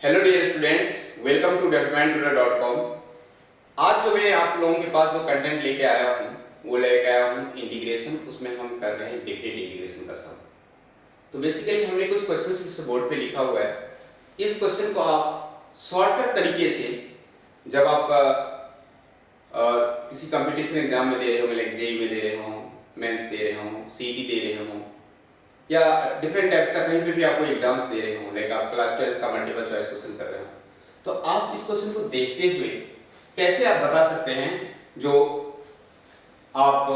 Hello dear students, welcome to developmenttutor.com। आज जो मैं आप लोगों के पास जो कंटेंट लेके आया हूँ वो लेके आया हूँ इंटीग्रेशन। उसमें हम कर रहे हैं डिफरेंट इंटीग्रेशन का सम। तो बेसिकली हमने कुछ क्वेश्चंस इस बोर्ड पे लिखा हुआ है। इस क्वेश्चन को आप शॉर्टकट तरीके से जब आप किसी कंपटीशन एग्जाम में दे रहे हो, लाइक जेई में दे रहे हो, मेंस दे रहे हो, सीईटी दे रहे हो, या डिफरेंट टाइप्स का कहीं पे भी आपको एग्जाम्स दे रहे हो, लाइक आप क्लास 12 का मल्टीपल चॉइस क्वेश्चन कर रहे हो, तो आप इस क्वेश्चन को देखते हुए कैसे आप बता सकते हैं जो आप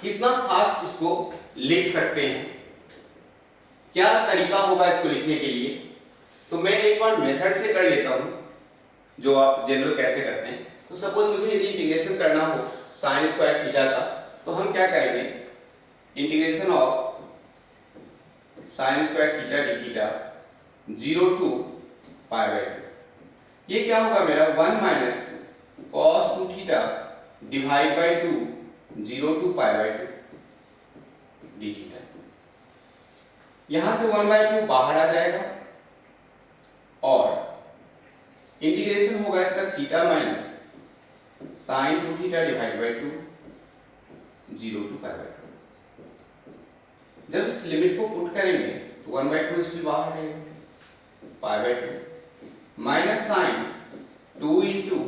कितना फास्ट इसको लिख सकते हैं, क्या तरीका होगा इसको लिखने के लिए। तो मैं एक बार मेथड से कर लेता हूं जो आप जनरल कैसे करते हैं। तो सपोज मुझे यदि इंटीग्रेशन करना हो sin स्क्वायर थीटा का, तो हम क्या करेंगे, integration of sin square theta d theta 0 to pi by 2, ये क्या होगा मेरा 1 minus cos 2 theta divide by 2 0 to pi by 2 d theta. यहां से 1 बाई 2 बाहर आ जाएगा और इंटीग्रेशन होगा इसका theta minus sin 2 theta divide by 2 0 to pi by 2। जब इस लिमिट को पुट करेंगे तो 1 बाई 2 इसलिए बाहर रहेगा, pi by 2 minus sine 2 into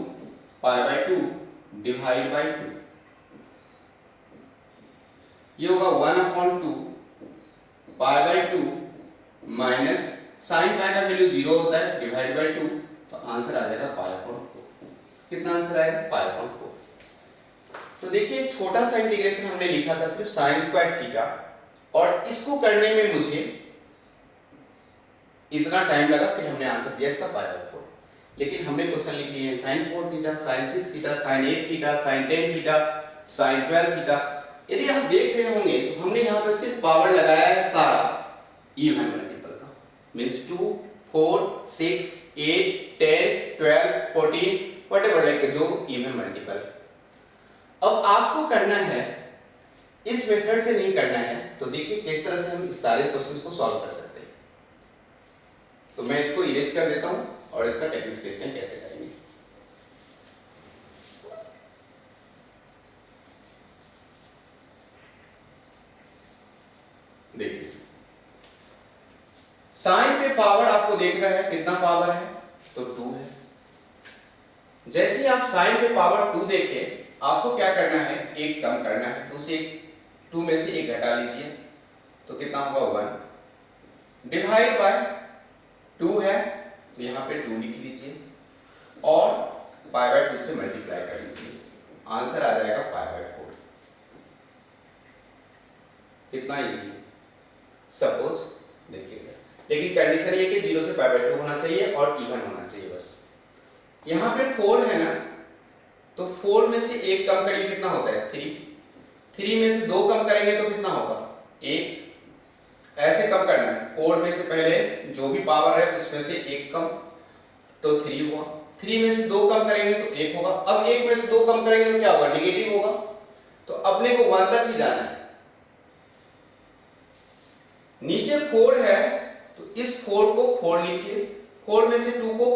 pi by 2 divide by 2, ये होगा 1/2 pi by 2 minus sine pi का वैल्यू 0 होता है डिवाइड बाई 2, तो आंसर आ जाएगा पाई/4। कितना आंसर आएगा? पाई/4। तो देखिए छोटा सा इंटीग्रेशन हमने लिखा था सिर्फ साइन स्क्वायर थीटा, और इसको करने में मुझे इतना टाइम लगा, फिर हमने आंसर दिया इसका पाई/4। लेकिन हमने क्वेश्चन लिख लिए हैं sin 4 theta, sin 6 theta, sin 8 theta, sin 10 theta, sin 12 theta. यदि आप देख रहे होंगे तो हमने यहाँ पर सिर्फ पावर लगाया है सारा इवन मल्टीपल का, मींस 2 4 6 8 10 12 14 व्हाटएवर, लाइक जो इवन मल्टीपल। अब आपको करना है, इस मेथड से नहीं करना है, तो देखिए किस तरह से हम इस सारे क्वेश्चंस को सॉल्व कर सकते हैं। तो मैं इसको इरेज कर देता हूं और इसका टेक्निक्स देखते हैं कैसे करेंगे। देखिए साइन पे पावर आपको देख रहा है कितना पावर है, तो 2 है। जैसे ही आप साइन पे पावर 2 देखे, आपको क्या करना है, एक कम करना है, तो उसे 2 में से एक घटा लीजिए, तो कितना होगा 1 डिवाइड बाय 2 है, तो यहाँ पे 2 लिख लीजिए और पाई बाय 2 से मल्टीप्लाई कर लीजिए, आंसर आ जाएगा पाई/4। कितना इजी। सपोज देखिएगा, लेकिन कंडीशन ये कि 0 से पाई/2 होना चाहिए और इवन होना चाहिए बस। यहाँ पे 4 है ना, तो 4 में से 1 कम करिए, कितना होता है 3। 3 में से 2 कम करेंगे तो कितना होगा 1। ऐसे कम करना है, 4 में से पहले जो भी पावर है उसमें से 1 कम, तो 3 हुआ। 3 में से 2 कम करेंगे तो 1 होगा। अब 1 में से 2 कम करेंगे तो क्या होगा, नेगेटिव होगा। तो अपने को 1 तक ही जाना है। नीचे 4 है तो इस 4 को 4 लिखिए, 4 में से 2 को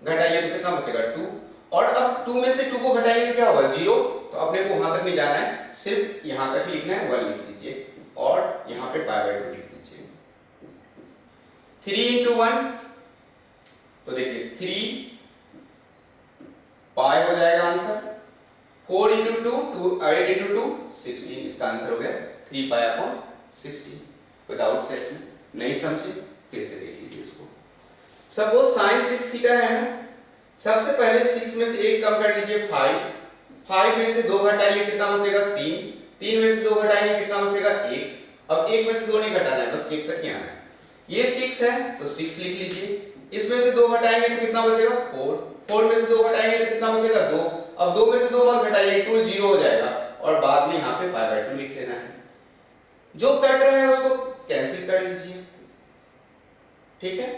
घटाइए तो कितना बचेगा 2, और अब 2 में से 2 को घटाएंगे तो क्या होगा 0। तो अपने को वहां तक नहीं जाना है, सिर्फ यहां तक ही लिखना है, 1 लिख दीजिए और यहां पे पाई/2 लिख दीजिए। 3 × 1, तो देखिए 3 पाई हो जाएगा आंसर। 4 × 2 8 × 2 16, इसका आंसर हो गया 3 पाई/16। विदाउट सेंस में नहीं समझे फिर से देख लीजिए इसको। सपोज sin 6 थीटा है ना, सबसे पहले 6 में से 1 कम कर लीजिए 5, 5 में से 2 घटाइए कितना बचेगा 3, 3 में से 2 घटाएंगे कितना बचेगा 1। अब 1 में से 2 नहीं घटाना है, बस 1 तक ही आना है। ये 6 है तो 6 लिख लीजिए, इसमें से 2 घटाएंगे तो कितना बचेगा 4, 4 में से 2 घटाएंगे तो कितना बचेगा 2। अब 2 में से 2 मत घटाइए, 2 0 हो जाएगा और बाद में यहाँ पे पाई/2 लिख लेना है। जो कट रहा है उसको कैंसिल कर लीजिए, ठीक है।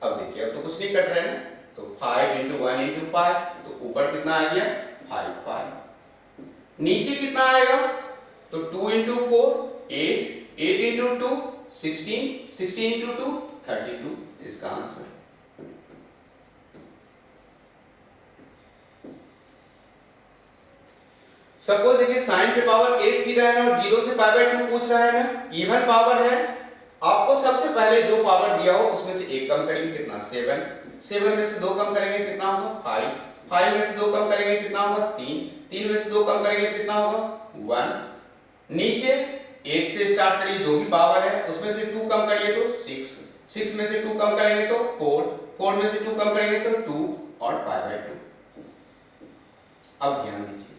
अब देखिए अब तो कुछ नहीं कट रहा है ना, तो 5 × 1 × पाई, तो ऊपर कितना आ गया 5 पाई। नीचे कितना आएगा, तो 2 × 4 8, 8 × 2 16, 16 × 2 32, इसका आंसर सपोज देखिए साइन पे पावर 8 थीटा है और 0 से पाई बाय 2 पूछ रहा है ना, इवन पावर है। आपको सबसे पहले जो पावर दिया हो उसमें से एक कम करेंगे, कितना 7, 7 में से 2 कम करेंगे कितना होगा 5, 5 में से 2 कम करेंगे कितना होगा 3, 3 में से 2 कम करेंगे कितना होगा 1। नीचे 8 से स्टार्ट करिए, जो भी पावर है उसमें से 2 कम करिए तो 6, 6 में से 2 कम करेंगे तो 4, 4 में से 2 कम करेंगे तो 2 और पाई बाय 2। अब ध्यान दीजिए,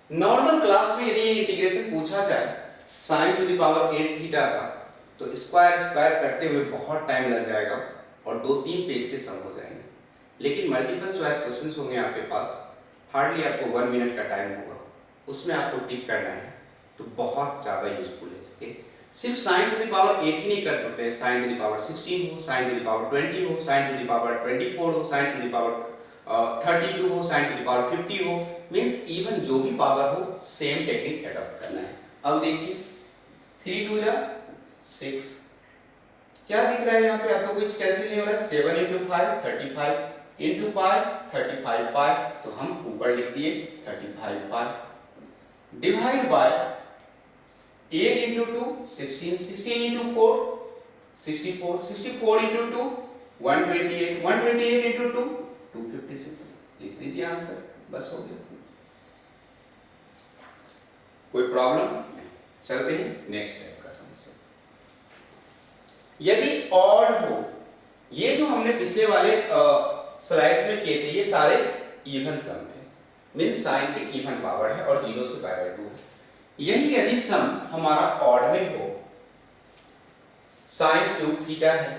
नॉर्मल क्लास में यदि इंटीग्रेशन पूछा जाए sin to the power 8 theta का, तो स्क्वायर स्क्वायर करते हुए बहुत टाइम लग जाएगा और 2-3 पेज के सम हो जाएंगे। लेकिन मल्टीपल चॉइस क्वेश्चंस होंगे आपके पास, हार्डली आपको 1 मिनट का टाइम होगा, उसमें आपको टिक करना है, तो बहुत ज्यादा यूजफुल है इसके। सिर्फ sin टू द पावर 8 ही नहीं कर सकते, sin टू द पावर 16 हो, sin टू द पावर 20 हो, sin टू द पावर 24 हो, sin टू द पावर 32 हो, sin टू द पावर 50 हो, मींस इवन जो भी पावर हो सेम टेक्निक अडॉप्ट करना है। अब देखिए 3 2 जा 6, क्या दिख रहा है यहाँ पे, आपको कुछ कैंसिल नहीं हो रहा है, 7 into 5 35 into पाई 35 पाई, तो हम ऊपर लिख दिए 35 pi divide by 8 into 2 16, 16 into 4 64, 64 into 2 128, 128 into 2 256, लिख दीजिए आंसर, बस हो गया। कोई प्रॉब्लम नहीं, चलते हैं नेक्स्ट टाइप का समस्या। यदि ऑड हो, ये जो हमने पिछले वाले स्लाइड्स में किए थे ये सारे इवन सम थे, मींस साइन के इवन पावर है और 0 से पाई बाय 2 है। यही यदि सम हमारा ऑड में हो, साइन क्यूब थीटा है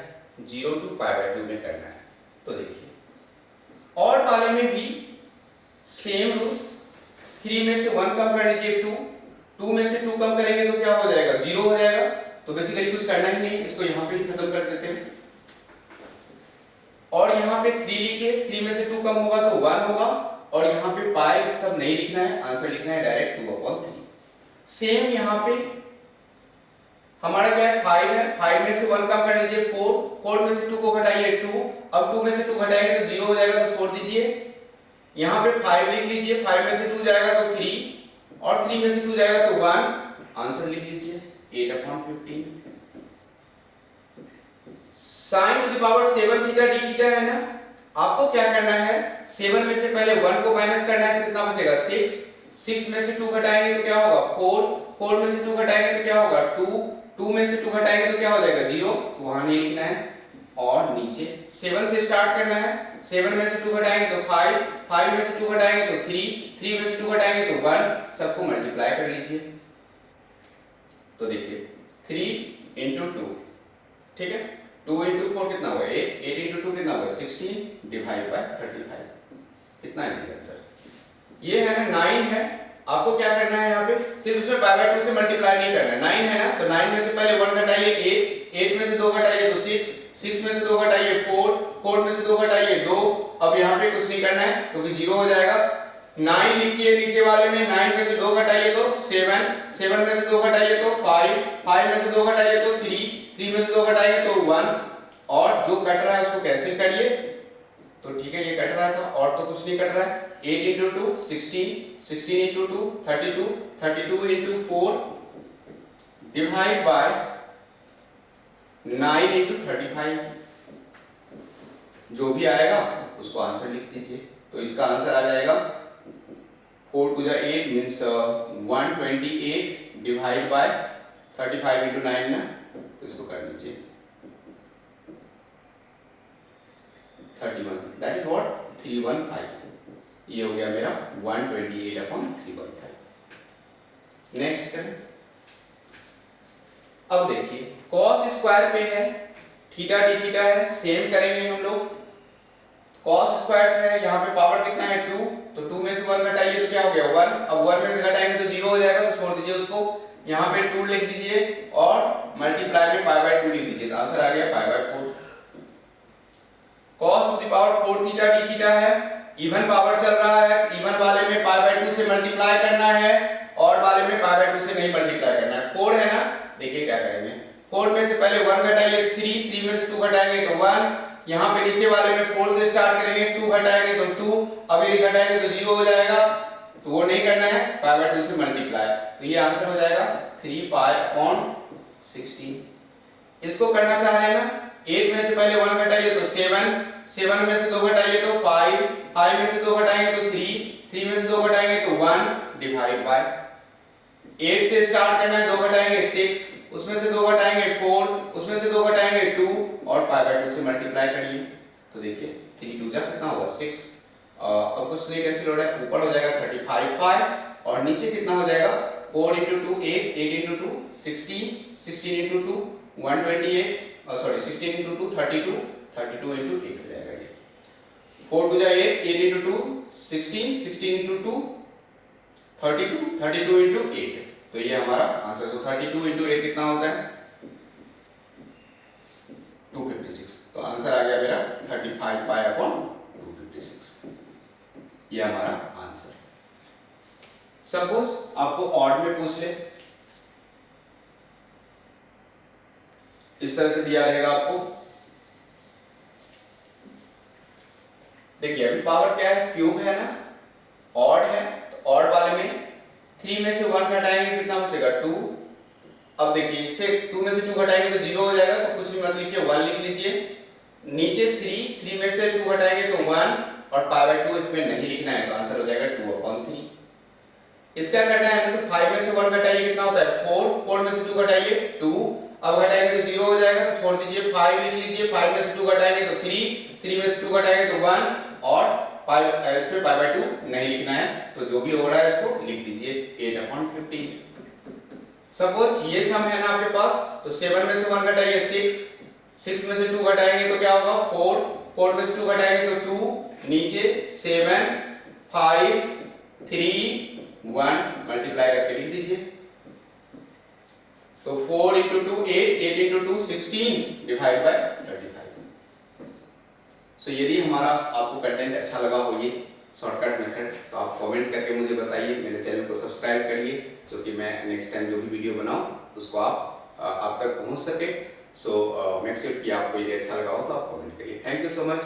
0 टू पाई बाय 2 में करना है, तो देखिए ऑड वाले में भी सेम रूल्स, 3 में से 1 कम कर लीजिए 2, 2 में से 2 कम करेंगे तो क्या हो जाएगा 0 हो जाएगा, तो बेसिकली कुछ करना ही नहीं, इसको यहाँ पे ही खत्म कर देते हैं। और यहाँ पे 3 लिखिए, 3 में से 2 कम होगा तो 1 होगा, और यहाँ पे पाई सब नहीं लिखना है, आंसर लिखना है डायरेक्ट 2/3। सेम यहाँ पे हमारा क्या है 5 है, 5 में से 1 कम कर लीजिए 4, 4 में से 2 को घटाइए 2, अब 2 में से 2 घटाएंगे तो 0 हो जाएगा, तो छोड़ दीजिए। यहाँ पे 5 लिख लीजिए, 5 में से 2 जाएगा तो 3 और 3 में से 2 जाएगा तो 1, आंसर लिख लीजिए 8/15। sin to the power 7 theta d theta है ना, आपको क्या करना है 7 में से पहले 1 को माइनस करना है, तो कितना बचेगा 6, 6 में से 2 घटाएंगे तो क्या होगा 4, 4 में से 2 घटाएंगे तो क्या होगा 2, 2 में से 2 घटाएंगे तो क्या हो जाएगा 0, तो वहां नहीं लिखना है, और नीचे 7 से स्टार्ट करना है, 7 में से 2 घटाएंगे तो 5, 5 में से 2 घटाएंगे तो 3, 3 में से 2 घटाएंगे तो 1, सबको मल्टीप्लाई कर लीजिए। तो देखिए 3 into 2, ठीक है, 2 into 4 कितना हुआ 8, 8 into 2 कितना हुआ 16 डिवाइड बाय 35, कितना है आंसर। ये है ना 9 है, आपको क्या करना है यहाँ पे सिर्फ इसमें पाई बाय 2 से मल्टीप्लाई नहीं करना है, 9 है ना, तो 9 में से पहले 1 घटाइए 8, 8 में से 2 घटाइए तो 6, 6 में से 2 घटाइए 4, 4 में से 2 घटाइए 2, अब यहाँ पे कुछ नहीं करना है क्योंकि 0 हो जाएगा। 9 लिखिए नीचे वाले में, 9 में से 2 घटाइए तो 7, 7 में से 2 घटाइए तो 5, 5 में से 2 घटाइए तो 3, 3 में से 2 घटाइए तो 1, और जो कट रहा है उसको कैंसिल करिए, तो ठीक है ये कट रहा था और तो कुछ नहीं कट रहा है। 8 into 2 16, 16 into 2 32, 32 into 4 divide by 9 into 35, जो भी आएगा उसको आंसर लिख दीजिए। तो इसका आंसर आ जाएगा 4 2 8 मींस 128 डिवाइड बाय 35 into 9 ना, तो इसको कर लीजिए 31, दैट इज व्हाट 315, ये हो गया मेरा 128/315। नेक्स्ट करें, अब देखिए cos स्क्वायर पे है, थीटा d थीटा है, सेम करेंगे हम लोग। cos स्क्वायर है, यहाँ पे पावर कितना है 2, तो 2 में से 1 घटाइए तो क्या हो गया 1, अब 1 में से घटाएंगे तो 0 हो जाएगा, तो छोड़ दीजिए उसको, यहाँ पे 2 लिख दीजिए और मल्टीप्लाई में पाई बाय 2 लिख दीजिए, तो आंसर आ गया pi by 4। cos to the power 4 theta d theta है, इवन पावर चल रहा है, इवन वाले में पाई बाय 2 से मल्टीप्लाई करना है और वाले में पाई बाय 2 से नहीं मल्टीप्लाई करना है। 4 है ना, देखिए क्या करेंगे, 4 में से पहले 1 घटाइए 3, 3 में से 2 घटाएंगे तो 1, यहाँ पे नीचे वाले में 4 से स्टार्ट करेंगे, 2 घटाएंगे तो 2, अब यदि घटाएंगे तो 0 हो जाएगा, तो वो नहीं करना है, पाई बाय 2 से मल्टीप्लाई, तो ये आंसर हो जाएगा 3 पाई अपॉन 16। इसको करना चाह रहे हैं ना, 8 में से पहले 1 घटाइए तो 7, 7 में से 2 घटाइए तो 5, 5 में से 2 घटाएंगे तो 3, 3 में से 2 घटाएंगे तो 1 डिवाइड बाय 8 से स्टार्ट करना है, 2 घटाएंगे 6, उसमें से 2 घटाएंगे 4, उसमें से 2 घटाएंगे 2 और पाई बाय 2 से मल्टीप्लाई करिए तो देखिए 3 2 जा कितना होगा 6, अब कुछ नहीं कैंसिल हो रहा है, ऊपर हो जाएगा 35 पाई और नीचे कितना हो जाएगा 4 into 2 8, 8 into 2 16, 16 into 2 128, sorry 16 into 2 32, 32 into 8 हो जाएगा ये, 4 2 जा 8, 8 into 2 16, 16 into 2 32, 32 into 8, तो ये हमारा आंसर। तो 32 into 8 कितना होता है 256, तो आंसर आ गया मेरा 35 पाई अपॉन 256, ये हमारा आंसर। सपोज आपको ऑड में पूछ ले, इस तरह से दिया रहेगा आपको, देखिए अभी पावर क्या है, क्यूब है ना, ऑड है, तो ऑड वाले में 3 में से 1 घटाएंगे कितना बचेगा 2, अब देखिए इससे 2 में से 2 घटाएंगे तो 0 हो जाएगा, तो कुछ भी मत लिखिए 1 लिख लीजिए, नीचे 3, 3 में से 2 घटाएंगे तो 1 और पाई बाय 2 इसमें नहीं लिखना है, तो आंसर हो जाएगा 2 अपॉन 3। इसका करना है तो 5 में से 1 घटाइए कितना होता है 4, 4 में से 2 घटाइए 2, अब घटाएंगे तो 0 हो जाएगा, तो छोड़ दीजिए 5 लिख लीजिए, 5 में से 2 घटाएंगे तो 3, 3 में से 2 घटाएंगे तो 1 और इसमें पाई बाय 2 नहीं लिखना है, तो जो भी हो रहा है इसको लिख दीजिए 8 अपॉन 15। सपोज ये सम है ना आपके पास, तो 7 में से 1 घटाइए 6, 6 में से 2 घटाएंगे तो क्या होगा 4, 4 में से 2 घटाएंगे तो 2, नीचे 7 5 3 1 मल्टीप्लाई करके लिख दीजिए, तो 4 into 2 8, 8 into 2 16 डिवाइड बाय 35। सो यदि हमारा आपको कंटेंट अच्छा लगा हो ये शॉर्टकट मेथड, तो आप कमेंट करके मुझे बताइए, मेरे चैनल को सब्सक्राइब करिए, जो कि मैं नेक्स्ट टाइम जो भी वीडियो बनाऊं उसको आप तक पहुंच सके। सो मेक श्योर कि आपको ये अच्छा लगा हो तो आप कमेंट करिए। Thank you so much.